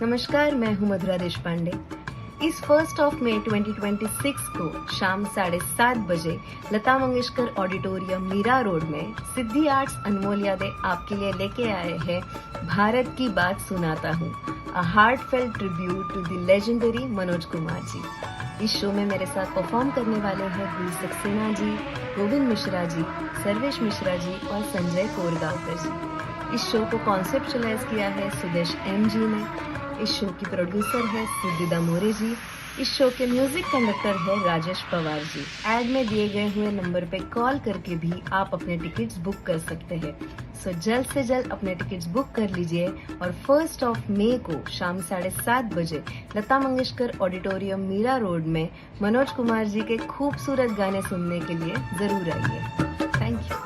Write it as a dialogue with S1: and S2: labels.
S1: नमस्कार, मैं हूं मधुरा देशपांडे। इस 1 मई 2026 को शाम 7:30 बजे लता मंगेशकर ऑडिटोरियम मीरा रोड में सिद्धि आर्ट्स अनमोल यादें आपके लिए लेके आए हैं भारत की बात सुनाता हूँ, a heartfelt tribute to the legendary Manoj Kumar ji. इस शो में मेरे साथ परफॉर्म करने वाले हैं गुल सक्सेना जी, गोविंद मिश्रा जी, सर्वेश मिश्रा जी और संजय कोरगांवकर जी। इस शो को कॉन्सेप्चुअलाइज किया है सुदेश एम जी ने। इस शो की प्रोड्यूसर है सिद्धिदा मोरे जी। इस शो के म्यूजिक कंडक्टर है राजेश पवार जी। एड में दिए गए हुए नंबर पे कॉल करके भी आप अपने टिकट्स बुक कर सकते हैं। सो जल्द से जल्द अपने टिकट्स बुक कर लीजिए और 1 मई को शाम 7:30 बजे लता मंगेशकर ऑडिटोरियम मीरा रोड में मनोज कुमार जी के खूबसूरत गाने सुनने के लिए जरूर आइए। Thank you.